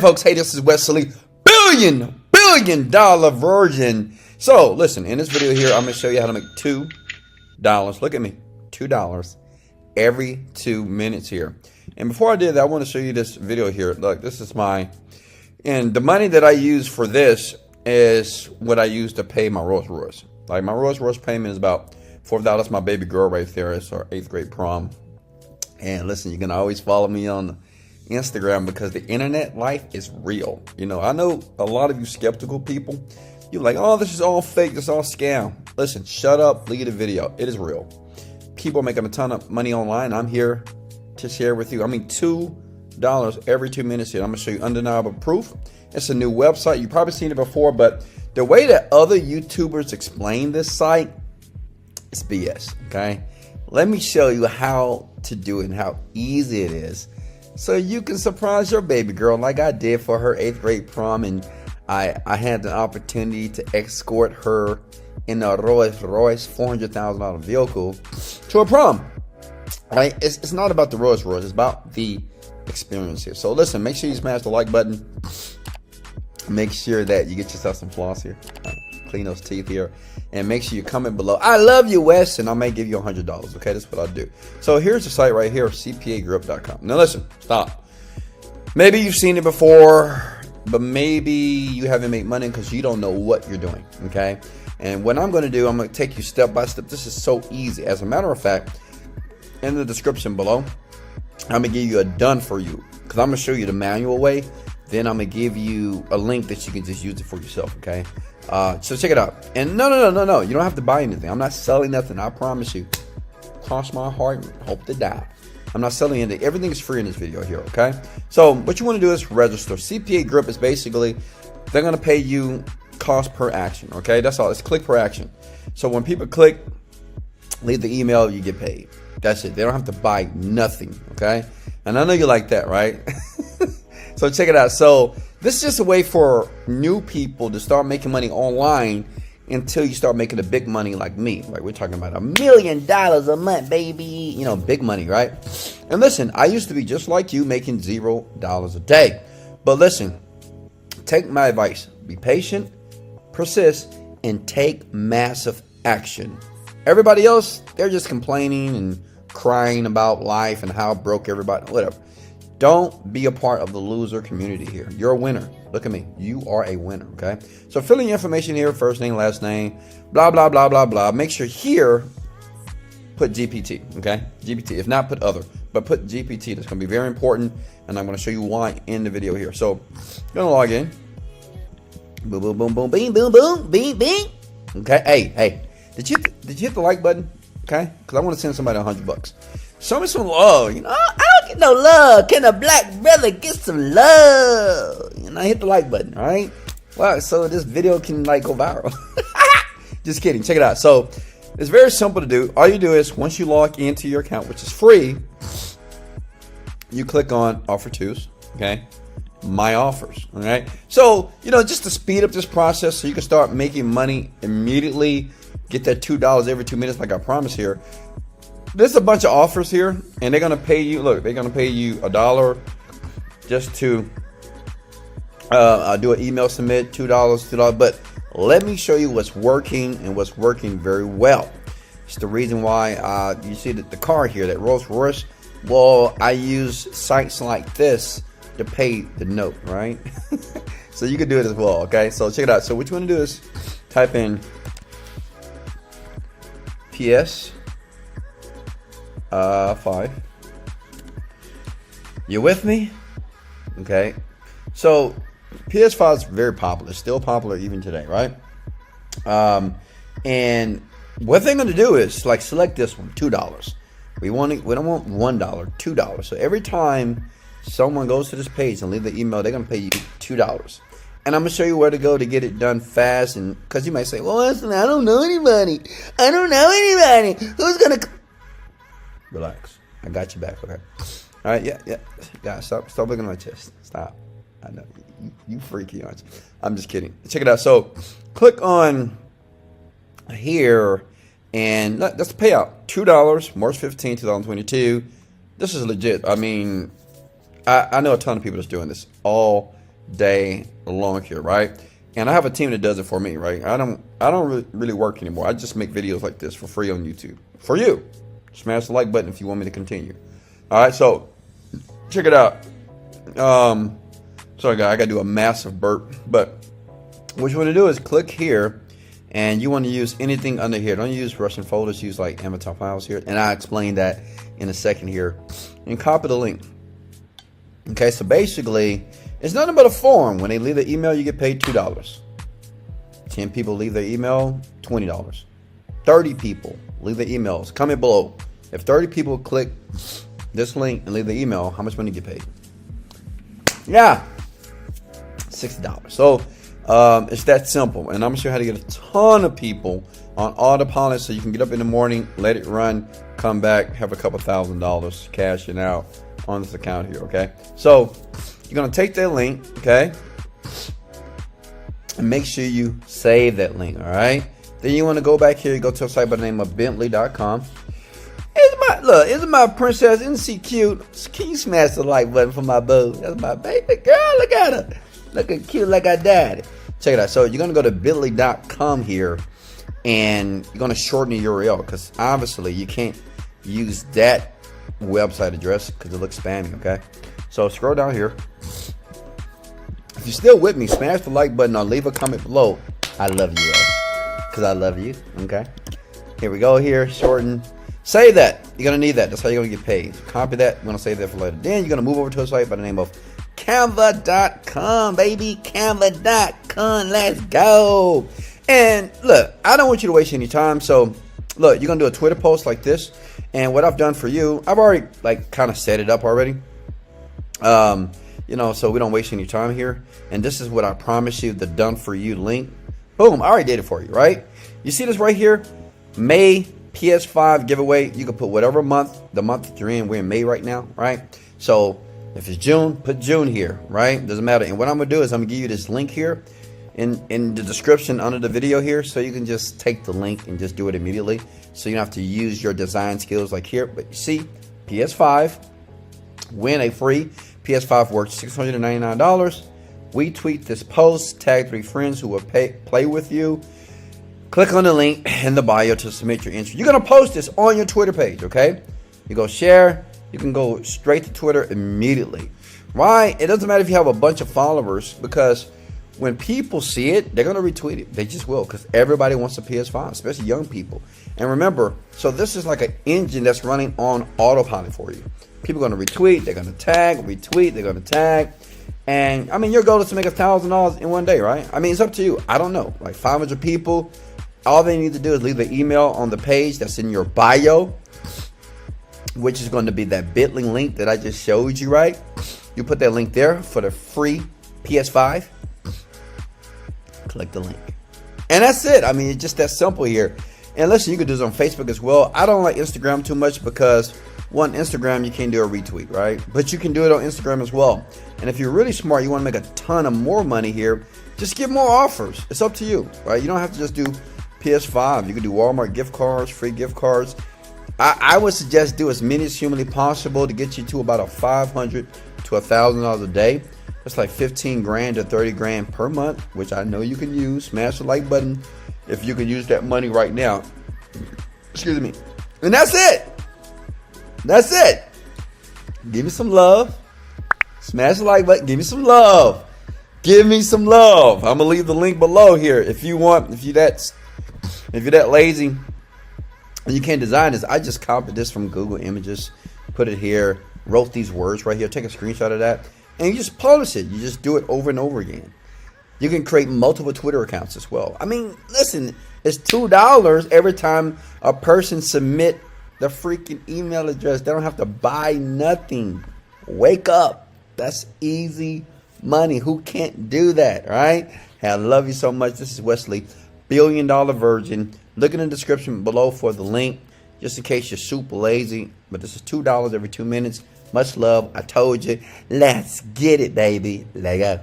Folks, hey, this is Wesley billion dollar virgin. So listen, in this video here, I'm gonna show you how to make $2. Look at me, $2 every 2 minutes here. And before I did that, I want to show you this video here. Look, this is and the money that I use for this is what I use to pay my Rolls Royce. Like my Rolls Royce payment is about $4. My baby girl right there. It's our 8th grade prom. And listen, you can always follow me on Instagram because the internet life is real. You know, I know a lot of you skeptical people. You're like, oh, this is all fake. This is all scam. Listen, shut up. Leave the video. It is real. People are making a ton of money online. I'm here to share with you. I mean, $2 every 2 minutes here. I'm going to show you undeniable proof. It's a new website. You've probably seen it before, but the way that other YouTubers explain this site is BS, okay? Let me show you how to do it and how easy it is, so you can surprise your baby girl like I did for her 8th grade prom. And I had the opportunity to escort her in a Rolls Royce $400,000 vehicle to a prom. Right? It's not about the Rolls Royce, it's about the experience here. So listen, make sure you smash the like button. Make sure that you get yourself some floss here. Clean those teeth here. And make sure you comment below, I love you, Wes, and I may give you $100. Okay, that's what I'll do. So here's the site right here, cpagroup.com. Now listen, stop. Maybe you've seen it before, but maybe you haven't made money because you don't know what you're doing. Okay, and what I'm going to do, I'm going to take you step by step. This is so easy. As a matter of fact, in the description below, I'm going to give you a done for you because I'm going to show you the manual way. Then I'm going to give you a link that you can just use it for yourself, okay? So check it out. And no. You don't have to buy anything. I'm not selling nothing. I promise you. Cross my heart and hope to die. I'm not selling anything. Everything is free in this video here, okay? So what you want to do is register. CPA Group is basically, they're going to pay you cost per action, okay? That's all. It's click per action. So when people click, leave the email, you get paid. That's it. They don't have to buy nothing, okay? And I know you like that, right? So check it out. So this is just a way for new people to start making money online until you start making the big money like me. Like we're talking about $1 million a month, baby. You know, big money, right? And listen, I used to be just like you, making $0 a day. But listen, take my advice. Be patient, persist, and take massive action. Everybody else, they're just complaining and crying about life and how broke everybody, whatever. Don't be a part of the loser community here. You're a winner. Look at me. You are a winner, okay? So fill in your information here, first name, last name, blah, blah, blah, blah, blah. Make sure here, put GPT, okay? GPT. If not, put other. But put GPT. That's going to be very important, and I'm going to show you why in the video here. So I'm going to log in. Boom, boom, boom, boom, bing, boom, boom, bing, bing. Okay, hey. Did you hit the like button? Okay? Because I want to send somebody $100. Show me some love. You know, I don't get no love. Can a black brother get some love? You know, hit the like button, all right? Wow, so this video can like go viral. Just kidding. Check it out. So it's very simple to do. All you do is once you log into your account, which is free, you click on Offer Twos, okay? My offers, all right? So, you know, just to speed up this process so you can start making money immediately, get that $2 every 2 minutes like I promised here. There's a bunch of offers here, and they're going to pay you, look, they're going to pay you $1 just to do an email submit, $2. But let me show you what's working and what's working very well. It's the reason why you see that the car here, that Rolls Royce, well, I use sites like this to pay the note, right? So you can do it as well, okay? So check it out. So what you want to do is type in PS 5. You with me? Okay. So PS5 is very popular. Still popular even today, right? And what they're going to do is like select this one, $2. We don't want $1, $2. So every time someone goes to this page and leave the email, they're going to pay you $2. And I'm going to show you where to go to get it done fast. And because you might say, well, listen, I don't know anybody. Who's going to... Relax. I got you back, okay? All right, yeah. Stop looking at my chest. Stop. I know. You freaky, aren't you? I'm just kidding. Check it out. So click on here, and that's the payout. $2, March 15, 2022. This is legit. I mean, I know a ton of people that's doing this all day long here, right? And I have a team that does it for me, right? I don't really work anymore. I just make videos like this for free on YouTube. For you. Smash the like button if you want me to continue. All right, so check it out. Sorry, guys, I got to do a massive burp. But what you want to do is click here, and you want to use anything under here. Don't use Russian folders. Use like Amazon files here. And I'll explain that in a second here. And copy the link. Okay, so basically, it's nothing but a form. When they leave the email, you get paid $2. 10 people leave their email, $20. 30 people leave their emails. Comment below. If 30 people click this link and leave the email, how much money you get paid? Yeah, $60. So it's that simple. And I'm going to show you how to get a ton of people on autopilot so you can get up in the morning, let it run, come back, have a couple $1,000 cashing out on this account here, okay? So you're going to take that link, okay? And make sure you save that link, all right? Then you want to go back here, you go to a site by the name of bentley.com. Isn't my princess, isn't she cute? Can you smash the like button for my boo? That's my baby girl. Look at her. Looking cute like I daddy. Check it out. So you're going to go to bentley.com here, and you're going to shorten the URL because obviously you can't use that website address because it looks spammy, okay? So scroll down here. If you're still with me, smash the like button or leave a comment below. I love you, because I love you, okay? Here we go here, shorten. Save that. You're going to need that. That's how you're going to get paid. Copy that. I'm going to save that for later. Then you're going to move over to a site by the name of Canva.com, baby. Canva.com. Let's go. And look, I don't want you to waste any time. So look, you're going to do a Twitter post like this. And what I've done for you, I've already like kind of set it up already. You know, so we don't waste any time here. And this is what I promise you, the done for you link. Boom. I already did it for you, right? You see this right here? May PS5 giveaway. You can put whatever month, the month that you're in. We're in May right now, right? So if it's June, put June here, right? Doesn't matter. And what I'm gonna do is I'm gonna give you this link here in the description under the video here, so you can just take the link and just do it immediately. So you don't have to use your design skills like here. But you see, PS5, win a free PS5 worth $699. We tweet this post, tag 3 friends who will play with you. Click on the link in the bio to submit your entry. You're going to post this on your Twitter page, okay? You go share. You can go straight to Twitter immediately. Why? It doesn't matter if you have a bunch of followers, because when people see it, they're going to retweet it. They just will, because everybody wants a PS5, especially young people. And remember, so this is like an engine that's running on autopilot for you. People are going to retweet. They're going to tag, retweet. They're going to tag. And, I mean, your goal is to make $1,000 in one day, right? I mean, it's up to you. I don't know. Like 500 people. All they need to do is leave the email on the page that's in your bio, which is going to be that bit.ly link that I just showed you, right? You put that link there for the free PS5. Click the link. And that's it. I mean, it's just that simple here. And listen, you can do this on Facebook as well. I don't like Instagram too much because, one, Instagram, you can't do a retweet, right? But you can do it on Instagram as well. And if you're really smart, you want to make a ton of more money here, just give more offers. It's up to you, right? You don't have to just do PS5. You can do Walmart gift cards, free gift cards. I would suggest do as many as humanly possible to get you to about a $500 to $1,000 a day. That's like 15 grand to 30 grand per month, which I know you can use. Smash the like button if you can use that money right now. Excuse me. And that's it. That's it. Give me some love. Smash the like button. Give me some love. Give me some love. I'm gonna leave the link below here if you want. If you're that lazy and you can't design this, I just copied this from Google Images, put it here, wrote these words right here, take a screenshot of that, and you just publish it. You just do it over and over again. You can create multiple Twitter accounts as well. I mean, listen, it's $2 every time a person submit the freaking email address. They don't have to buy nothing. Wake up. That's easy money. Who can't do that, right? Hey, I love you so much. This is Wesley, $1 billion Virgin. Look in the description below for the link, just in case you're super lazy. But this is $2 every 2 minutes. Much love. I told you. Let's get it, baby. Let go.